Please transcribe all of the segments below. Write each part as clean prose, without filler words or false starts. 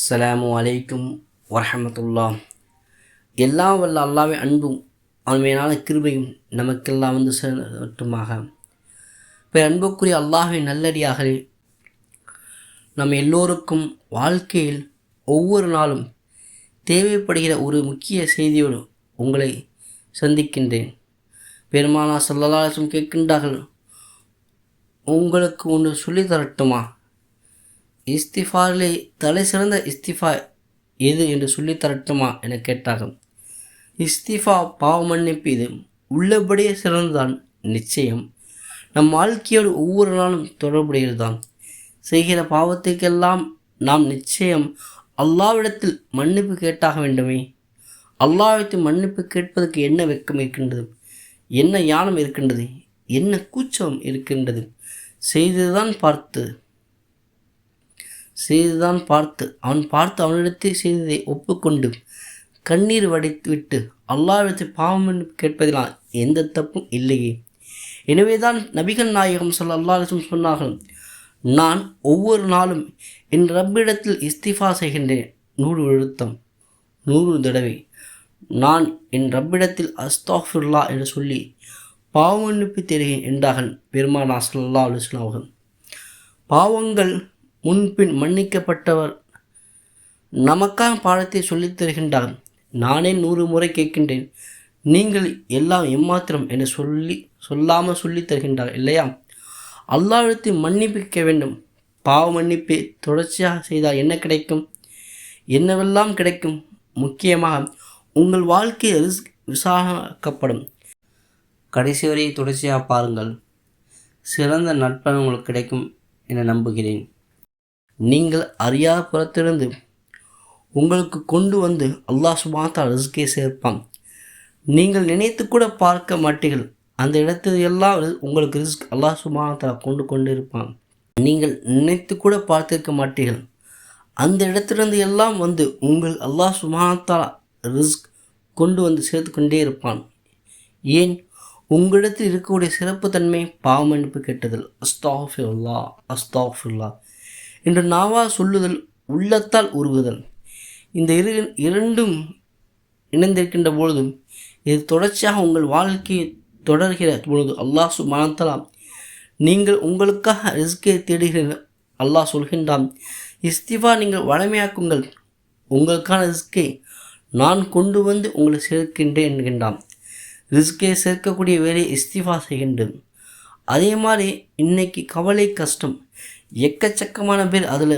அஸ்ஸலாமு அலைக்கும் வரஹமத்துல்லா. எல்லாம் வல்ல அல்லாஹ்வின் அன்பும் அவன் மேலான கிருபையும் நமக்கெல்லாம் வந்து சேரட்டுமாக. இப்போ அன்புக்குரிய அல்லாஹ்வின் நல்லடியார்களே, நம்ம எல்லோருக்கும் வாழ்க்கையில் ஒவ்வொரு நாளும் தேவைப்படுகிற ஒரு முக்கிய செய்தியோடு உங்களை சந்திக்கின்றேன். பெருமானா ஸல்லல்லாஹு அலைஹி வஸல்லம் கேட்கின்றார்கள், உங்களுக்கு ஒன்று சொல்லி தரட்டுமா? இஸ்திஃபாரிலே தலை சிறந்த இஸ்திஃபா எது என்று சொல்லி தரட்டுமா என கேட்டார்கள். இஸ்திஃபா பாவ மன்னிப்பு இது உள்ளபடியே சிறந்துதான். நிச்சயம் நம் வாழ்க்கையோடு ஒவ்வொரு நாளும் தொடர்புடையது தான். செய்கிற பாவத்துக்கெல்லாம் நாம் நிச்சயம் அல்லாஹ்விடத்தில் மன்னிப்பு கேட்டாக வேண்டுமே. அல்லாஹ்விடத்தில் மன்னிப்பு கேட்பதற்கு என்ன வெட்கம் இருக்கின்றது, என்ன ஞானம் இருக்கின்றது, என்ன கூச்சம் இருக்கின்றது? செய்துதான் பார்த்து அவனிடத்தில் செய்ததை ஒப்புக்கொண்டு கண்ணீர் வடித்துவிட்டு அல்லாஹ்விடத்தில் பாவம் கேட்பதினால் எந்த தப்பும் இல்லையே. எனவேதான் நபிகள் நாயகம் ஸல்லல்லாஹு அலைஹி வஸல்லம் சொன்னார்கள், நான் ஒவ்வொரு நாளும் என் ரப்பிடத்தில் இஸ்திஃபா செய்கின்றேன் 100 தடவை. நான் என் ரப்பிடத்தில் அஸ்தக்ஃபிருல்லாஹ் என்று சொல்லி பாவ மன்னிப்பு தேடுகிறேன் என்றார்கள் பெருமானா ஸல்லல்லாஹு அலைஹி வஸல்லம் அவர்கள். பாவங்கள் முன்பின் மன்னிக்கப்பட்டவர் நமக்கான பாடத்தை சொல்லித் தருகின்றார். நானே 100 முறை கேட்கின்றேன், நீங்கள் எல்லாம் எம்மாத்திரம் என்று சொல்லாமல் சொல்லித் தருகின்றார் இல்லையா? அல்லாஹ்விடத்தில் மன்னிப்பு கேட்க வேண்டும். பாவ மன்னிப்பை தொடர்ச்சியாக செய்தால் என்ன கிடைக்கும்? என்னவெல்லாம் கிடைக்கும்? முக்கியமாக உங்கள் வாழ்க்கை விசாரிக்கப்படும். கடைசி வரை தொடர்ச்சியாக பாருங்கள். சிறந்த நட்பன் உங்களுக்கு கிடைக்கும் என நம்புகிறேன். நீங்கள் அறியாத புறத்திலிருந்து உங்களுக்கு கொண்டு வந்து அல்லாஹ் சுப்ஹானஹு வ தஆலா ரிஸ்கை சேர்ப்பான். நீங்கள் நினைத்து கூட பார்க்க மாட்டீர்கள். அந்த இடத்தில் எல்லாம் உங்களுக்கு ரிஸ்க் அல்லாஹ் சுப்ஹானஹு வ தஆலா கொண்டு இருப்பான். நீங்கள் நினைத்து கூட பார்த்திருக்க மாட்டீர்கள். அந்த இடத்திலிருந்து எல்லாம் வந்து உங்கள் அல்லாஹ் சுப்ஹானஹு வ தஆலா ரிஸ்க் கொண்டு வந்து சேர்த்து கொண்டே இருப்பான். ஏன்? உங்களிடத்தில் இருக்கக்கூடிய சிறப்பு தன்மை பாவ மன்னிப்பு கேட்டதில் அஸ்தக்ஃபிருல்லாஹ் என்று நாவால் சொல்லுதல், உள்ளத்தால் உருகுதல். இந்த இரண்டும் இணைந்திருக்கின்ற பொழுதும் இது தொடர்ச்சியாக உங்கள் வாழ்க்கையை தொடர்கிற பொழுது அல்லாஹ் சுப்ஹானஹு வ தஆலா நீங்கள் உங்களுக்காக ரிஸ்கை தேடுகிறீர்கள். அல்லாஹ் சொல்கின்றான், இஸ்திஃபா நீங்கள் வழமையாக்குங்கள், உங்களுக்கான ரிஸ்கை நான் கொண்டு வந்து உங்களை சேர்க்கின்றேன் என்கின்றான். ரிஸ்கை சேர்க்கக்கூடிய வேலையை இஸ்திஃபா செய்கின்றது. அதே மாதிரி இன்னைக்கு கவலை, கஷ்டம் எக்கச்சக்கமான பேர் அதில்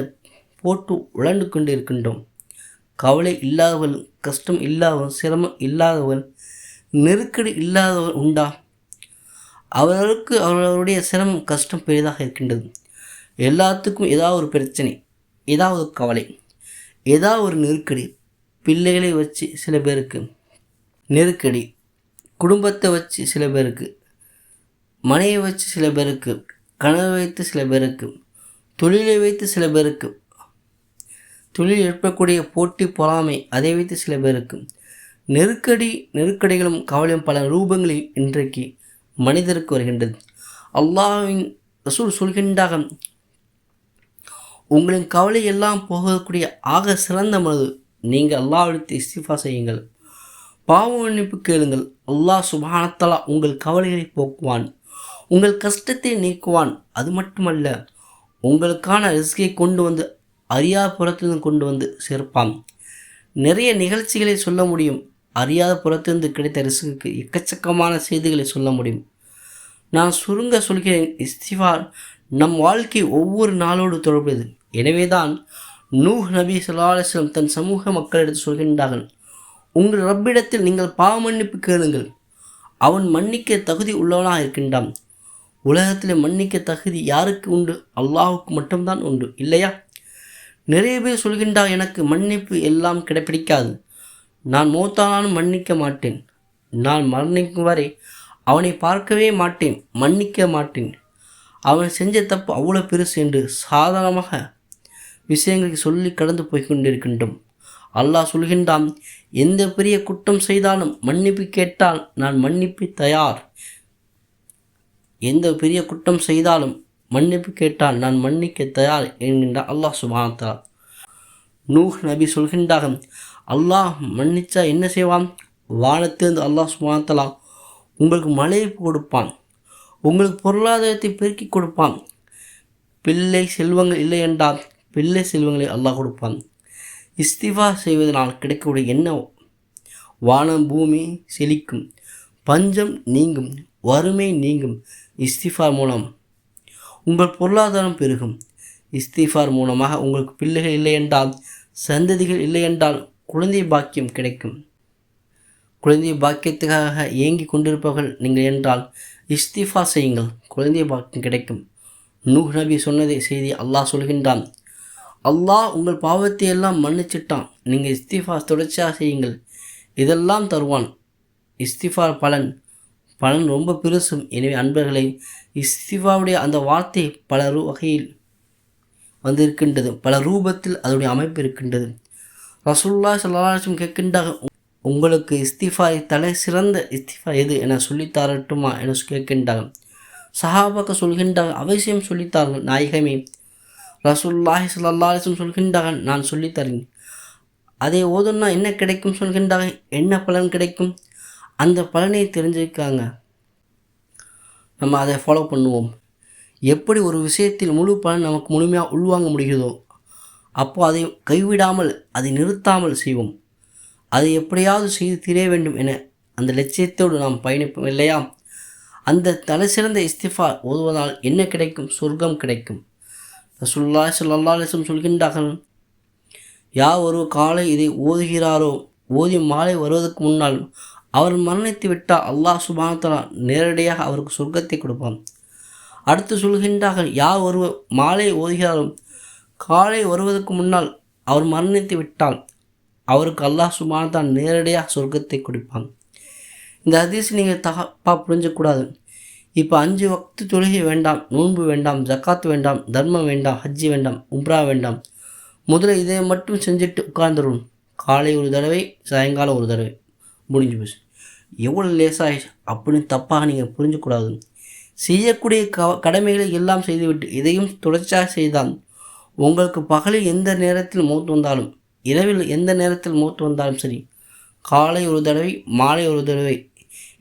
போட்டு உழண்டு கொண்டு இருக்கின்றோம். கவலை இல்லாதவள், கஷ்டம் இல்லாதவள், சிரமம் இல்லாதவள், நெருக்கடி இல்லாதவள் உண்டா? அவர்களுடைய சிரமம், கஷ்டம் பெரிதாக இருக்கின்றது. எல்லாத்துக்கும் ஏதாவது ஒரு பிரச்சனை, ஏதாவது ஒரு கவலை, ஏதாவது ஒரு நெருக்கடி. பிள்ளைகளை வச்சு சில பேருக்கு நெருக்கடி, குடும்பத்தை வச்சு சில பேருக்கு, மனையை வச்சு சில பேருக்கு, கனவை வைத்து சில பேருக்கு, தொழிலை வைத்து சில பேருக்கு, தொழில் ஏற்படக்கூடிய போட்டி, பொறாமை அதை வைத்து சில பேருக்கு நெருக்கடிகளும் கவலையும் பல ரூபங்களில் இன்றைக்கு மனிதருக்கு வருகின்றது. அல்லாஹ்வின் ரசூல் சொல்கின்றாக, உங்களின் கவலை எல்லாம் போகக்கூடிய ஆக சிறந்த மனது நீங்கள் அல்லாஹ்விடத்தில் இஸ்திஃபா செய்யுங்கள், பாவ மன்னிப்பு கேளுங்கள். அல்லாஹ் சுப்ஹானஹு வ தஆலா உங்கள் கவலைகளை போக்குவான், உங்கள் கஷ்டத்தை நீக்குவான். அது மட்டுமல்ல, உங்களுக்கான ரிஸ்கை கொண்டு வந்து அறியாத புறத்திலிருந்து கொண்டு வந்து சேர்ப்பான். நிறைய நிகழ்ச்சிகளை சொல்ல முடியும். அறியாத புறத்திலிருந்து கிடைத்த ரிஸ்க்கு எக்கச்சக்கமான செய்திகளை சொல்ல முடியும். நான் சுருங்க சொல்கிறேன், இஸ்திஃபார் நம் வாழ்க்கை ஒவ்வொரு நாளோடு தொடர்புடையது. எனவேதான் நூஹ் நபி ஸல்லல்லாஹு அலைஹி வஸல்லம் தன் சமூக மக்களிடத்தில் சொல்கின்றார்கள், உங்கள் ரப்பிடத்தில் நீங்கள் பாவ மன்னிப்பு கேளுங்கள், அவன் மன்னிக்க தகுதி உள்ளவனாக இருக்கின்றான். உலகத்தில் மன்னிக்க தகுதி யாருக்கு உண்டு? அல்லாஹுக்கு மட்டும்தான் உண்டு இல்லையா? நிறைய பேர் சொல்கின்றார், எனக்கு மன்னிப்பு எல்லாம் கிடைப்பிடிக்காது, நான் மௌத்தானாலும் மன்னிக்க மாட்டேன், நான் மரணிக்கும் வரை அவனை பார்க்கவே மாட்டேன், மன்னிக்க மாட்டேன், அவன் செஞ்ச தப்பு அவ்வளோ பெருசு என்று சாதாரணமாக விஷயங்களுக்கு சொல்லி கடந்து போய்கொண்டிருக்கின்றோம். அல்லாஹ் சொல்கின்றான், எந்த பெரிய குற்றம் செய்தாலும் மன்னிப்பு கேட்டால் நான் மன்னிப்பு தயார். எந்த பெரிய குற்றம் செய்தாலும் மன்னிப்பு கேட்டால் நான் மன்னிக்க தயார் என்கின்றார் அல்லாஹ் சுப்ஹானஹு வ தஆலா. நூஹ் நபி சொல்கின்றார்கள், அல்லாஹ் மன்னிச்சா என்ன செய்வான்? வானத்திலிருந்து அல்லாஹ் சுப்ஹானஹு வ தஆலா உங்களுக்கு மழையை கொடுப்பான், உங்களுக்கு பொருளாதாரத்தை பெருக்கி கொடுப்பான். பிள்ளை செல்வங்கள் இல்லை என்றால் பிள்ளை செல்வங்களை அல்லாஹ் கொடுப்பான். இஸ்திஃபார் செய்வதனால் கிடைக்கக்கூடிய என்ன? வானம் பூமி செழிக்கும், பஞ்சம் நீங்கும், வறுமை நீங்கும். இஸ்திஃபார் மூலம் உங்கள் பொருளாதாரம் பெருகும். இஸ்திஃபார் மூலமாக உங்களுக்கு பிள்ளைகள் இல்லை என்றால், சந்ததிகள் இல்லை என்றால் குழந்தை பாக்கியம் கிடைக்கும். குழந்தை பாக்கியத்துக்காக ஏங்கி கொண்டிருப்பவர்கள் நீங்கள் என்றால் இஸ்திஃபார் செய்யுங்கள், குழந்தை பாக்கியம் கிடைக்கும். நூஹ் நபி சொன்னதை செய்தி அல்லாஹ் சொல்கின்றான். அல்லாஹ் உங்கள் பாவத்தை எல்லாம் மன்னிச்சிட்டான், நீங்கள் இஸ்திஃபார் தொடர்ச்சியாக செய்யுங்கள், இதெல்லாம் தருவான். இஸ்திஃபார் பலன் ரொம்ப பெருசும். எனவே அன்பர்களை, இஸ்திஃபாவுடைய அந்த வார்த்தை பல வகையில் வந்திருக்கின்றது, பல ரூபத்தில் அதனுடைய அமைப்பு இருக்கின்றது. ரசூலுல்லாஹி ஸல்லல்லாஹு அலைஹி வஸல்லம் கேட்கின்றார்கள், உங்களுக்கு இஸ்திஃபாய் தலை சிறந்த இஸ்திஃபா எது என சொல்லித்தாரட்டுமா என கேட்கின்றார்கள். சஹாபாக்கள் சொல்கின்றார்கள், அவசியம் சொல்லித்தார்கள் நாயகமே. ரசூலுல்லாஹி ஸல்லல்லாஹு அலைஹி வஸல்லம் சொல்கின்றார்கள், நான் சொல்லித்தரேன். அதை ஓதுன்னா என்ன கிடைக்கும் சொல்கின்றார்கள். என்ன பலன் கிடைக்கும்? அந்த பலனை தெரிஞ்சுக்காங்க, நம்ம அதை ஃபாலோ பண்ணுவோம். எப்படி ஒரு விஷயத்தில் முழு பலன் நமக்கு முழுமையாக உள்வாங்க முடிகிறதோ, அப்போ அதை கைவிடாமல், அதை நிறுத்தாமல் செய்வோம். அதை எப்படியாவது செய்து தீர வேண்டும் என அந்த லட்சியத்தோடு நாம் பயணிப்போம் இல்லையா? அந்த தலை சிறந்த இஸ்திஃபார் ஓதுவதால் என்ன கிடைக்கும்? சொர்க்கம் கிடைக்கும். ரசூலுல்லாஹி ஸல்லல்லாஹு அலைஹி வஸல்லம் சொல்கின்றார்கள், யார் ஒரு காலை இதை ஓதுகிறாரோ, ஓதி மாலை வருவதற்கு முன்னால் அவர் மரணித்து விட்டால் அல்லாஹ் சுப்ஹானஹு வ தஆலா நேரடியாக அவருக்கு சொர்க்கத்தை கொடுப்பான். அடுத்து சொல்கின்றார்கள், யார் ஒருவர் மாலை ஓதுகிறாரோ, காலை வருவதற்கு முன்னால் அவர் மரணித்து விட்டால் அவருக்கு அல்லாஹ் சுப்ஹானஹு வ தஆலா நேரடியாக சொர்க்கத்தை கொடுப்பான். இந்த ஹதீஸ் நீங்கள் தப்பாக புரிஞ்சக்கூடாது. இப்போ 5 வக்து தொழுகை வேண்டாம், நோன்பு வேண்டாம், ஜக்காத் வேண்டாம், தர்மம் வேண்டாம், ஹஜ்ஜி வேண்டாம், உம்ரா வேண்டாம், முதல்ல இதை மட்டும் செஞ்சுட்டு உட்கார்ந்துடும். காலை ஒரு தடவை, சாயங்காலம் ஒரு தடவை, முடிஞ்சு போச்சு. எவ்வளோ லேசாயிடுச்சு அப்படின்னு தப்பாக நீங்கள் புரிஞ்சக்கூடாது. செய்யக்கூடிய கடமைகளை எல்லாம் செய்துவிட்டு இதையும் தொடர்ச்சியாக செய்தால் உங்களுக்கு பகலில் எந்த நேரத்தில் மௌத் வந்தாலும், இரவில் எந்த நேரத்தில் மௌத் வந்தாலும் சரி, காலை ஒரு தடவை, மாலை ஒரு தடவை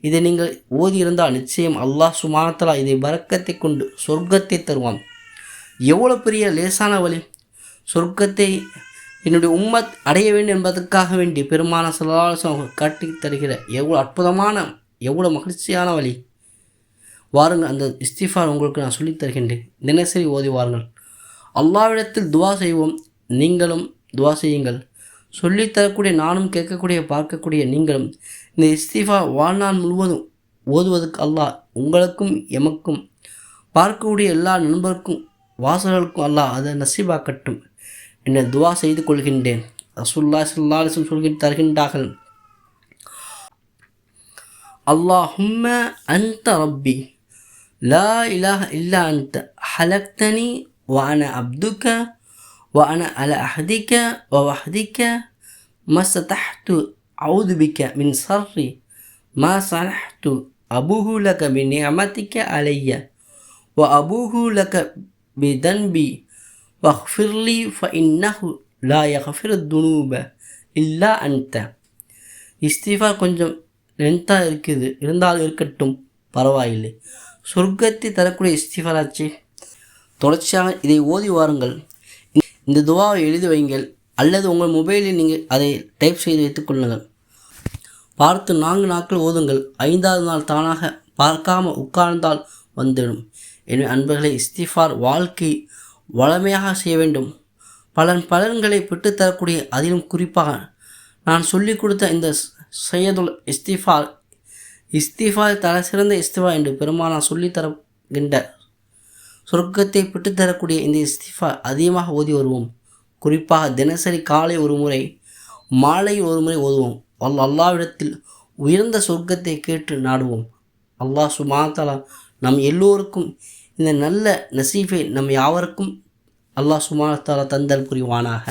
இதை நீங்கள் ஓதி இருந்தால் நிச்சயம் அல்லாஹ் சுப்ஹானஹு வ தஆலா இதை பரக்கத்தை கொண்டு சொர்க்கத்தை தருவான். எவ்வளோ பெரிய லேசான வழி! சொர்க்கத்தை என்னுடைய உம்மத் அடைய வேண்டும் என்பதற்காக வேண்டி பெருமானார் ஸல்லல்லாஹு அலைஹி வஸல்லம் காட்டி தருகிற எவ்வளோ அற்புதமான, எவ்வளோ மகிழ்ச்சியான வழி! வாருங்கள், அந்த இஸ்திஃபார் உங்களுக்கு நான் சொல்லித் தருகின்றேன். தினசரி ஓதி வாருங்கள். அல்லாஹ்விடத்தில் துவா செய்வோம். நீங்களும் துவா செய்யுங்கள். சொல்லித்தரக்கூடிய நானும், கேட்கக்கூடிய பார்க்கக்கூடிய நீங்களும் இந்த இஸ்திஃபார் வாழ்நாள் முழுவதும் ஓதுவதற்கு அல்லாஹ் உங்களுக்கும் எமக்கும் பார்க்கக்கூடிய எல்லா நண்பருக்கும் வாசகர்களுக்கும் அல்லாஹ் அதை நசீபாக்கட்டும் என்ற துவா செய்து கொள்கின்றேன். ரசூலுல்லாஹி ஸல்லல்லாஹு அலைஹி வஸல்லம் சொல்லி தருகின்றார்கள், அல்லாஹும்ம அன்த ரப்பி லா இலாஹ இல்லா அன்த ஹலக்தனி வ அன அப்துக வ அன அலா அஹ்திக வ வஹ்திக மஸ்தஹ்து அஊது பிக மின் ஷர்ரி மா ஸனஹ்து அபூஹு லக பிநிஅமதிக அலைய வ அபூஹு லக பிதன்பி வஃபிர்லி ஃபஇன்னஹு லா யஃபிரு துனூப இல்லா அன்த. இஸ்திஃபார் கொஞ்சம் லென்த்தாக இருக்குது, இருந்தாலும் இருக்கட்டும், பரவாயில்லை. சொர்க்கத்தை தரக்கூடிய இஸ்திஃபாராச்சு. தொடர்ச்சியாக இதை ஓதி வாருங்கள். இந்த துவாவை எழுதி வைங்கள், அல்லது உங்கள் மொபைலில் நீங்கள் அதை டைப் செய்து வைத்துக் கொள்ளுங்கள். பார்த்து 4 நாட்கள் ஓதுங்கள். 5ஆவது நாள் தானாக பார்க்காமல் உட்கார்ந்தால் வந்துடும். எனவே அன்பர்களை, இஸ்திஃபார் வாழ்க்கை வளமையாக செய்ய வேண்டும். பலன்களை பெற்றுத்தரக்கூடிய, அதிலும் குறிப்பாக நான் சொல்லிக் கொடுத்த இந்த சையதுல் இஸ்திஃபார் தலை சிறந்த இஸ்திஃபார் என்று பெருமானார் சொல்லித்தருகின்ற சொர்க்கத்தை பெற்றுத்தரக்கூடிய இந்த இஸ்திஃபார் அதிகமாக ஓதி வருவோம். குறிப்பாக தினசரி காலை ஒரு முறை, மாலை ஒரு முறை ஓதுவோம். அல்லாஹ்விடத்தில் உயர்ந்த சொர்க்கத்தை கேட்டு நாடுவோம். அல்லாஹ் சுப்ஹானஹு வ தஆலா நம் எல்லோருக்கும் இந்த நல்ல நசீபை நம் யாவருக்கும் அல்லாஹ் சுப்ஹானஹு வ தஆலா தந்தல் புரிவானாக.